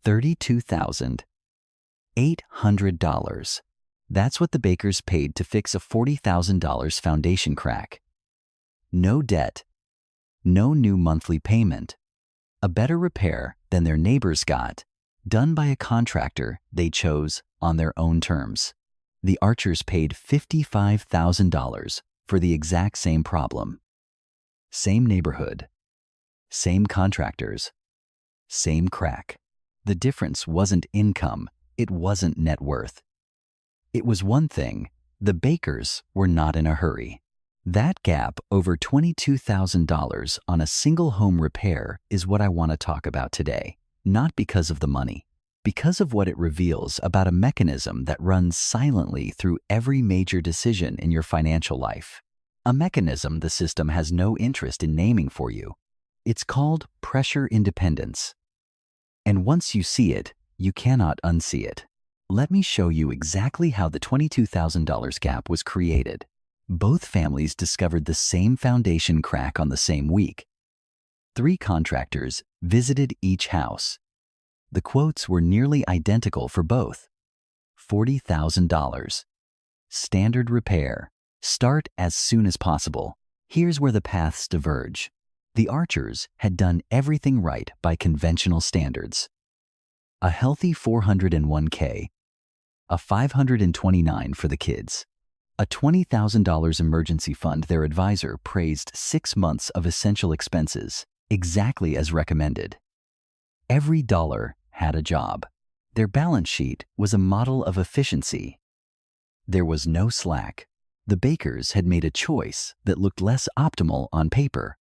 $32,800. That's what the bakers paid to fix a $40,000 foundation crack. No debt, no new monthly payment. A better repair than their neighbors got, done by a contractor they chose on their own terms. The Archers paid $55,000 for the exact same problem. Same neighborhood, same contractors, same crack. The difference wasn't income, it wasn't net worth. It was one thing: the bakers were not in a hurry. That gap over $22,000 on a single home repair is what I want to talk about today, not because of the money, because of what it reveals about a mechanism that runs silently through every major decision in your financial life. A mechanism the system has no interest in naming for you. It's called pressure independence. And once you see it, you cannot unsee it. Let me show you exactly how the $22,000 gap was created. Both families discovered the same foundation crack on the same week. 3 contractors visited each house. The quotes were nearly identical for both. $40,000. Standard repair. Start as soon as possible. Here's where the paths diverge. The Archers had done everything right by conventional standards. A healthy $401k, a $529 for the kids, a $20,000 emergency fund their advisor praised 6 months of essential expenses, exactly as recommended. Every dollar had a job. Their balance sheet was a model of efficiency. There was no slack. The bakers had made a choice that looked less optimal on paper.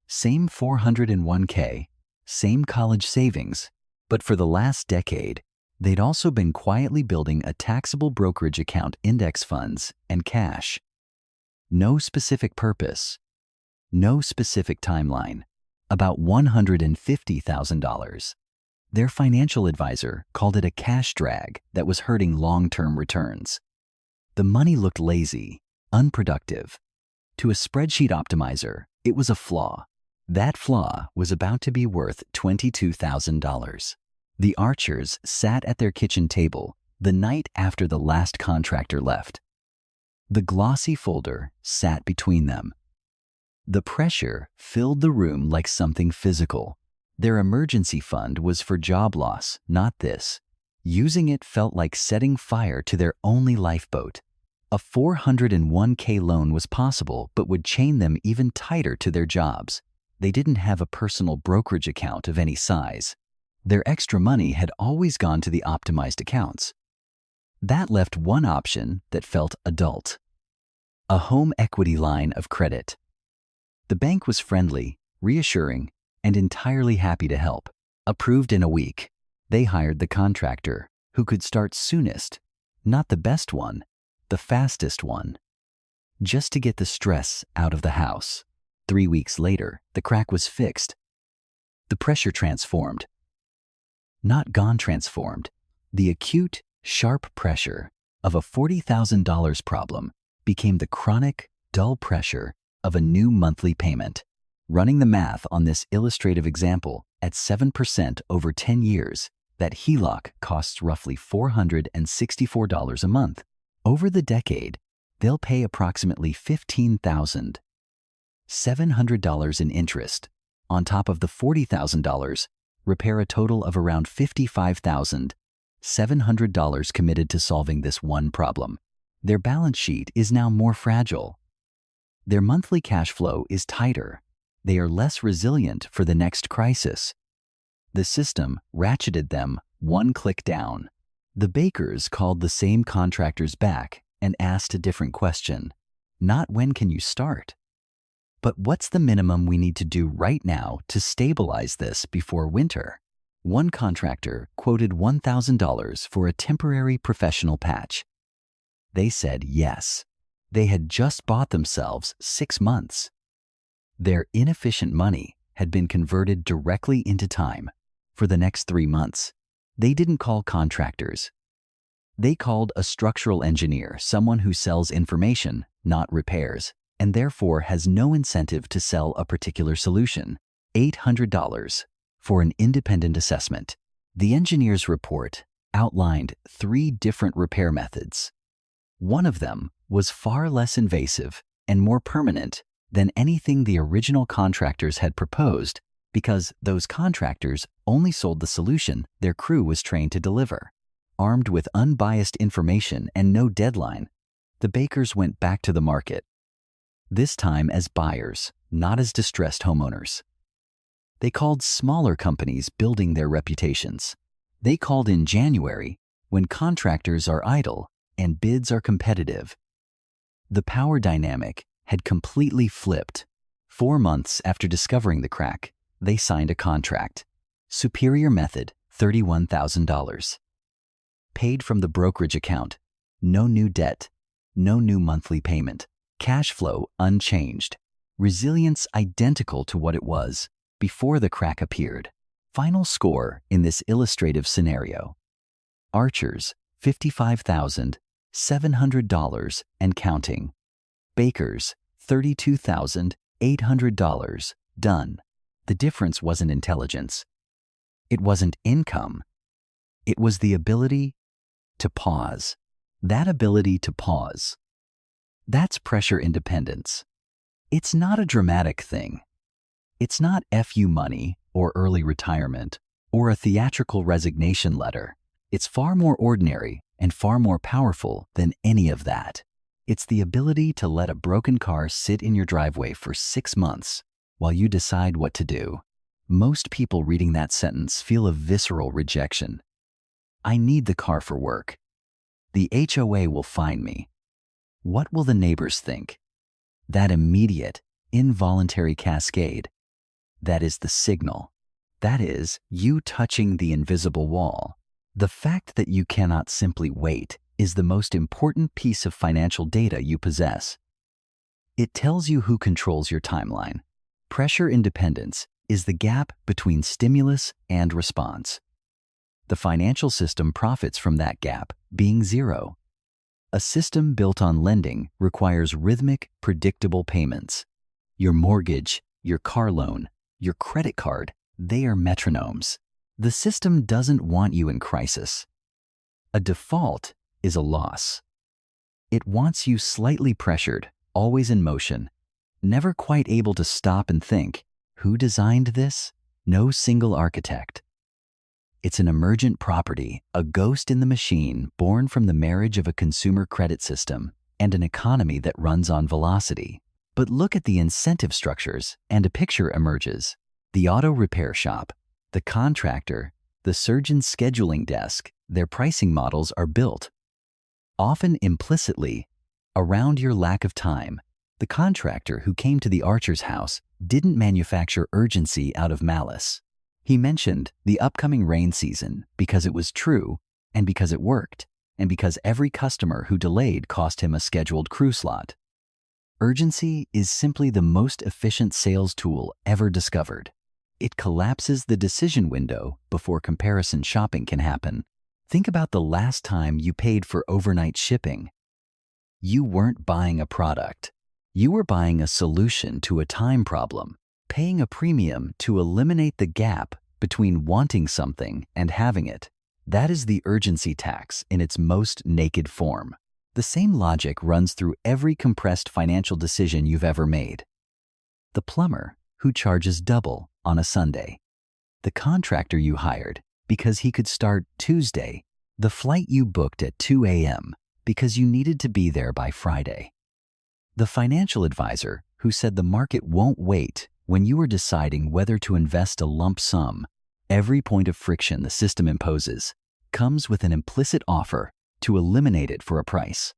Same $401k, same college savings, but for the last decade, they'd also been quietly building a taxable brokerage account, index funds, and cash. No specific purpose, no specific timeline, about $150,000. Their financial advisor called it a cash drag that was hurting long-term returns. The money looked lazy, unproductive. To a spreadsheet optimizer, it was a flaw. That flaw was about to be worth $22,000. The Archers sat at their kitchen table the night after the last contractor left. The glossy folder sat between them. The pressure filled the room like something physical. Their emergency fund was for job loss, not this. Using it felt like setting fire to their only lifeboat. A $401k loan was possible, but would chain them even tighter to their jobs. They didn't have a personal brokerage account of any size. Their extra money had always gone to the optimized accounts. That left one option that felt adult: a home equity line of credit. The bank was friendly, reassuring, and entirely happy to help. Approved in a week. They hired the contractor, who could start soonest, not the best one, the fastest one, just to get the stress out of the house. 3 weeks later, the crack was fixed. The pressure transformed. Not gone transformed. The acute, sharp pressure of a $40,000 problem became the chronic, dull pressure of a new monthly payment. Running the math on this illustrative example, at 7% over 10 years, that HELOC costs roughly $464 a month. Over the decade, they'll pay approximately $15,700 in interest. On top of the $40,000, repair a total of around $55,700 committed to solving this one problem. Their balance sheet is now more fragile. Their monthly cash flow is tighter. They are less resilient for the next crisis. The system ratcheted them one click down. The bakers called the same contractors back and asked a different question. Not when can you start, but what's the minimum we need to do right now to stabilize this before winter? One contractor quoted $1,000 for a temporary professional patch. They said yes. They had just bought themselves 6 months. Their inefficient money had been converted directly into time for the next 3 months. They didn't call contractors. They called a structural engineer, someone who sells information, not repairs, and therefore has no incentive to sell a particular solution. $800 for an independent assessment. The engineer's report outlined 3 different repair methods. One of them was far less invasive and more permanent than anything the original contractors had proposed, because those contractors only sold the solution their crew was trained to deliver. Armed with unbiased information and no deadline, the bakers went back to the market, this time as buyers, not as distressed homeowners. They called smaller companies building their reputations. They called in January, when contractors are idle and bids are competitive. The power dynamic had completely flipped. 4 months after discovering the crack, they signed a contract. Superior method, $31,000. Paid from the brokerage account. No new debt. No new monthly payment. Cash flow unchanged. Resilience identical to what it was before the crack appeared. Final score in this illustrative scenario. Archers, $55,700 and counting. Bakers, $32,800, done. The difference wasn't intelligence. It wasn't income. It was the ability to pause. That ability to pause. That's pressure independence. It's not a dramatic thing. It's not FU money or early retirement or a theatrical resignation letter. It's far more ordinary and far more powerful than any of that. It's the ability to let a broken car sit in your driveway for 6 months while you decide what to do. Most people reading that sentence feel a visceral rejection. I need the car for work. The HOA will fine me. What will the neighbors think? That immediate, involuntary cascade, that is the signal. That is you touching the invisible wall. The fact that you cannot simply wait is the most important piece of financial data you possess. It tells you who controls your timeline. Pressure independence is the gap between stimulus and response. The financial system profits from that gap being zero. A system built on lending requires rhythmic, predictable payments. Your mortgage, your car loan, your credit card, they are metronomes. The system doesn't want you in crisis. A default is a loss. It wants you slightly pressured, always in motion, never quite able to stop and think, who designed this? No single architect. It's an emergent property, a ghost in the machine born from the marriage of a consumer credit system and an economy that runs on velocity. But look at the incentive structures and a picture emerges. The auto repair shop, the contractor, the surgeon's scheduling desk, their pricing models are built, often implicitly, around your lack of time. The contractor who came to the Archer's house didn't manufacture urgency out of malice. He mentioned the upcoming rain season because it was true and because it worked and because every customer who delayed cost him a scheduled crew slot. Urgency is simply the most efficient sales tool ever discovered. It collapses the decision window before comparison shopping can happen. Think about the last time you paid for overnight shipping. You weren't buying a product. You were buying a solution to a time problem, paying a premium to eliminate the gap between wanting something and having it. That is the urgency tax in its most naked form. The same logic runs through every compressed financial decision you've ever made. The plumber who charges double on a Sunday. The contractor you hired because he could start Tuesday. The flight you booked at 2 a.m. because you needed to be there by Friday. The financial advisor who said the market won't wait when you were deciding whether to invest a lump sum. Every point of friction the system imposes comes with an implicit offer to eliminate it for a price.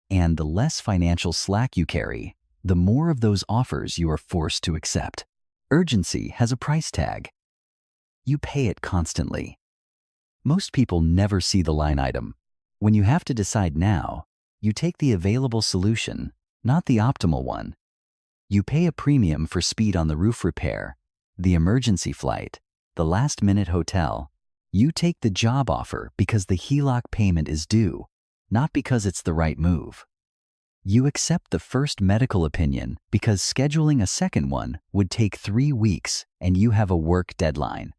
And the less financial slack you carry, the more of those offers you are forced to accept. Urgency has a price tag. You pay it constantly. Most people never see the line item. When you have to decide now, you take the available solution, not the optimal one. You pay a premium for speed on the roof repair, the emergency flight, the last-minute hotel. You take the job offer because the HELOC payment is due, not because it's the right move. You accept the first medical opinion because scheduling a second one would take 3 weeks and you have a work deadline.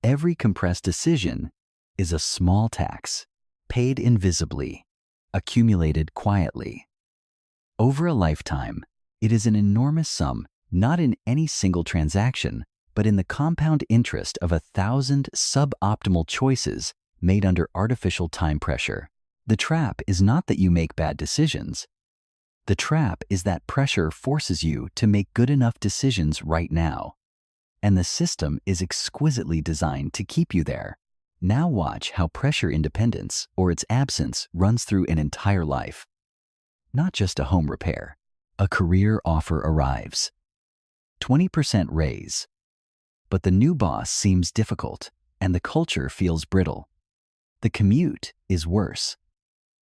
Every compressed decision is a small tax, paid invisibly, accumulated quietly. Over a lifetime, it is an enormous sum, not in any single transaction, but in the compound interest of 1,000 suboptimal choices made under artificial time pressure. The trap is not that you make bad decisions. The trap is that pressure forces you to make good enough decisions right now. And the system is exquisitely designed to keep you there. Now watch how pressure independence, or its absence, runs through an entire life. Not just a home repair. A career offer arrives. 20% raise. But the new boss seems difficult, and the culture feels brittle. The commute is worse.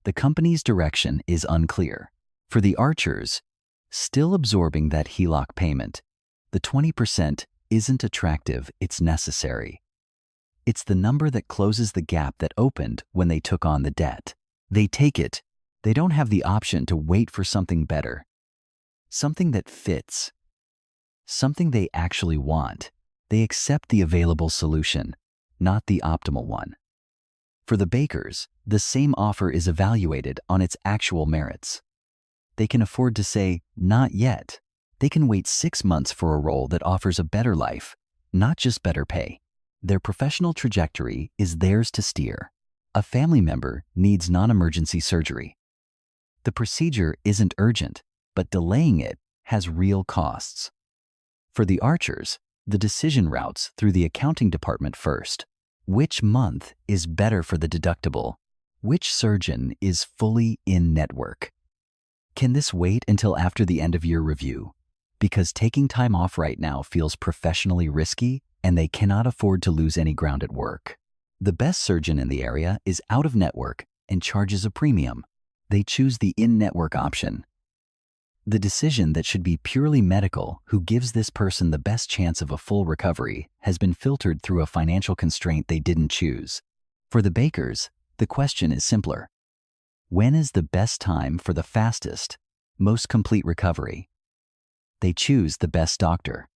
The company's direction is unclear. For the archers, still absorbing that HELOC payment, the 20% isn't attractive, it's necessary. It's the number that closes the gap that opened when they took on the debt. They take it. They don't have the option to wait for something better. Something that fits. Something they actually want. They accept the available solution, not the optimal one. For the bakers, the same offer is evaluated on its actual merits. They can afford to say, not yet. They can wait 6 months for a role that offers a better life, not just better pay. Their professional trajectory is theirs to steer. A family member needs non-emergency surgery. The procedure isn't urgent, but delaying it has real costs. For the archers, the decision routes through the accounting department first. Which month is better for the deductible? Which surgeon is fully in network? Can this wait until after the end of year review? Because taking time off right now feels professionally risky and they cannot afford to lose any ground at work. The best surgeon in the area is out of network and charges a premium. They choose the in-network option. The decision that should be purely medical, who gives this person the best chance of a full recovery, has been filtered through a financial constraint they didn't choose. For the bakers, the question is simpler. When is the best time for the fastest, most complete recovery? They choose the best doctor.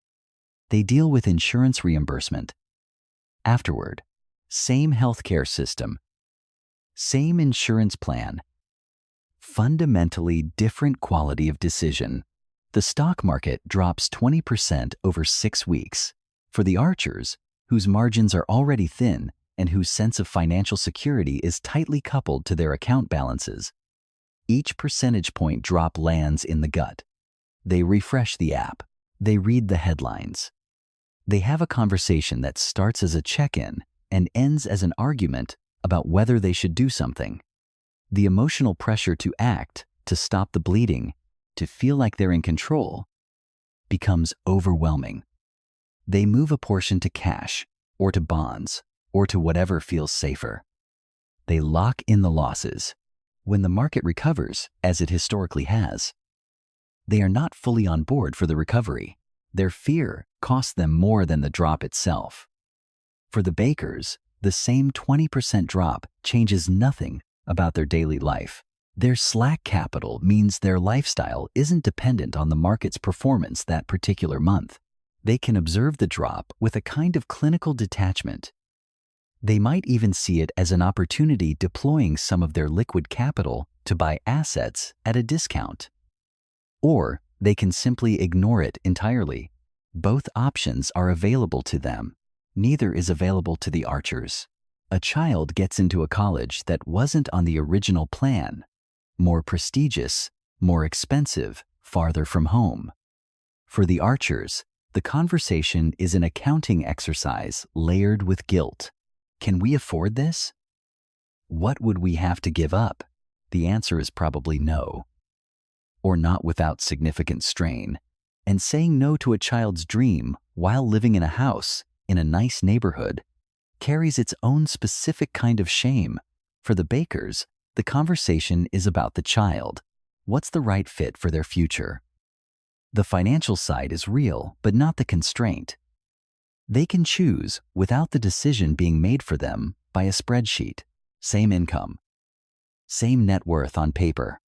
They deal with insurance reimbursement. Afterward, same healthcare system, same insurance plan, fundamentally different quality of decision. The stock market drops 20% over 6 weeks. For the archers, whose margins are already thin and whose sense of financial security is tightly coupled to their account balances, each percentage point drop lands in the gut. They refresh the app. They read the headlines. They have a conversation that starts as a check-in and ends as an argument about whether they should do something. The emotional pressure to act, to stop the bleeding, to feel like they're in control, becomes overwhelming. They move a portion to cash, or to bonds, or to whatever feels safer. They lock in the losses. When the market recovers, as it historically has, they are not fully on board for the recovery. Their fear costs them more than the drop itself. For the bakers, the same 20% drop changes nothing about their daily life. Their slack capital means their lifestyle isn't dependent on the market's performance that particular month. They can observe the drop with a kind of clinical detachment. They might even see it as an opportunity deploying some of their liquid capital to buy assets at a discount. Or they can simply ignore it entirely. Both options are available to them. Neither is available to the archers. A child gets into a college that wasn't on the original plan. More prestigious, more expensive, farther from home. For the archers, the conversation is an accounting exercise layered with guilt. Can we afford this? What would we have to give up? The answer is probably no. Or not without significant strain. And saying no to a child's dream while living in a house in a nice neighborhood carries its own specific kind of shame. For the bakers, the conversation is about the child. What's the right fit for their future? The financial side is real, but not the constraint. They can choose without the decision being made for them by a spreadsheet. Same income, same net worth on paper.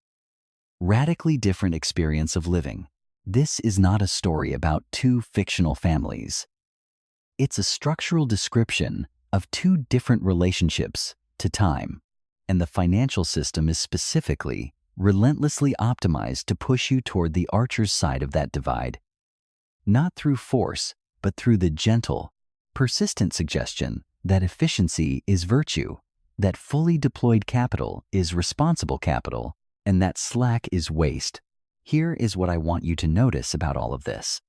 Radically different experience of living. This is not a story about two fictional families. It's a structural description of two different relationships to time, and the financial system is specifically, relentlessly optimized to push you toward the archer's side of that divide. Not through force, but through the gentle, persistent suggestion that efficiency is virtue, that fully deployed capital is responsible capital, and that slack is waste. Here is what I want you to notice about all of this.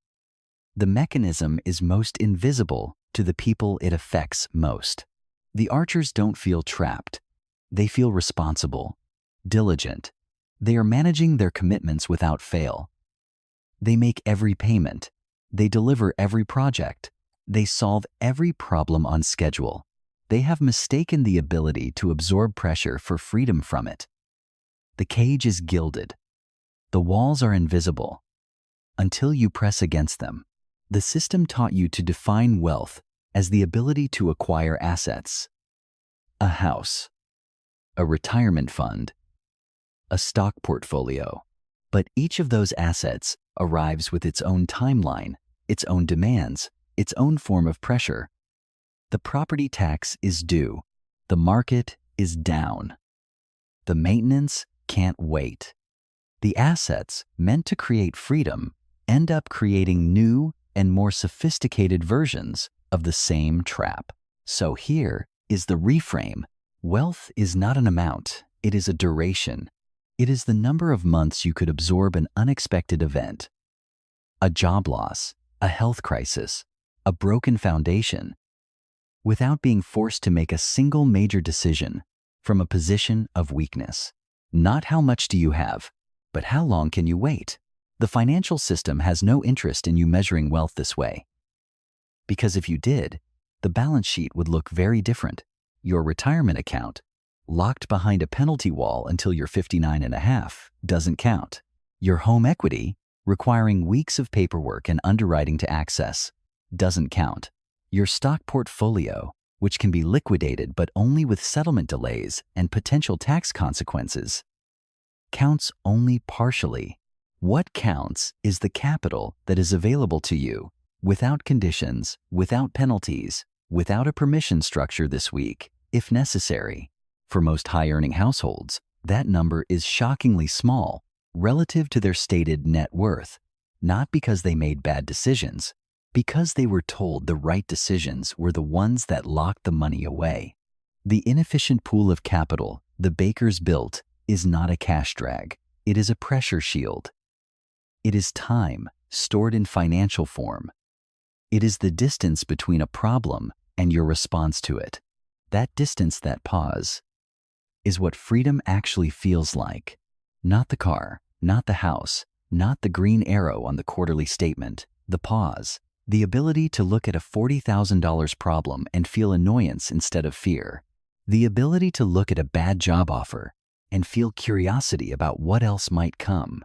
The mechanism is most invisible to the people it affects most. The archers don't feel trapped. They feel responsible, diligent. They are managing their commitments without fail. They make every payment. They deliver every project. They solve every problem on schedule. They have mistaken the ability to absorb pressure for freedom from it. The cage is gilded. The walls are invisible until you press against them. The system taught you to define wealth as the ability to acquire assets. A house, a retirement fund, a stock portfolio. But each of those assets arrives with its own timeline, its own demands, its own form of pressure. The property tax is due. The market is down. The maintenance can't wait. The assets meant to create freedom end up creating new and more sophisticated versions of the same trap. So here is the reframe. Wealth is not an amount, it is a duration. It is the number of months you could absorb an unexpected event. A job loss, a health crisis, a broken foundation, without being forced to make a single major decision from a position of weakness. Not how much do you have, but how long can you wait? The financial system has no interest in you measuring wealth this way. Because if you did, the balance sheet would look very different. Your retirement account, locked behind a penalty wall until you're 59 and a half, doesn't count. Your home equity, requiring weeks of paperwork and underwriting to access, doesn't count. Your stock portfolio, which can be liquidated but only with settlement delays and potential tax consequences, counts only partially. What counts is the capital that is available to you, without conditions, without penalties, without a permission structure this week, if necessary. For most high-earning households, that number is shockingly small relative to their stated net worth, not because they made bad decisions, because they were told the right decisions were the ones that locked the money away. The inefficient pool of capital the bakers built is not a cash drag. It is a pressure shield. It is time stored in financial form. It is the distance between a problem and your response to it. That distance, that pause, is what freedom actually feels like. Not the car, not the house, not the green arrow on the quarterly statement. The pause, the ability to look at a $40,000 problem and feel annoyance instead of fear. The ability to look at a bad job offer and feel curiosity about what else might come.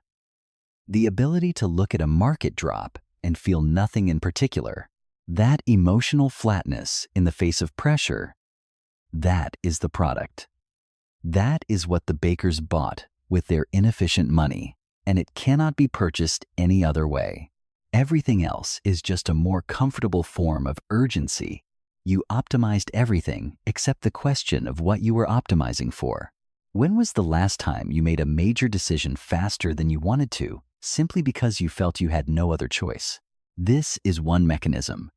The ability to look at a market drop and feel nothing in particular. That emotional flatness in the face of pressure, that is the product. That is what the bakers bought with their inefficient money, and it cannot be purchased any other way. Everything else is just a more comfortable form of urgency. You optimized everything except the question of what you were optimizing for. When was the last time you made a major decision faster than you wanted to, simply because you felt you had no other choice? This is one mechanism.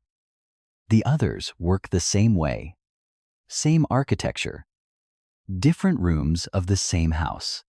The others work the same way. Same architecture. Different rooms of the same house.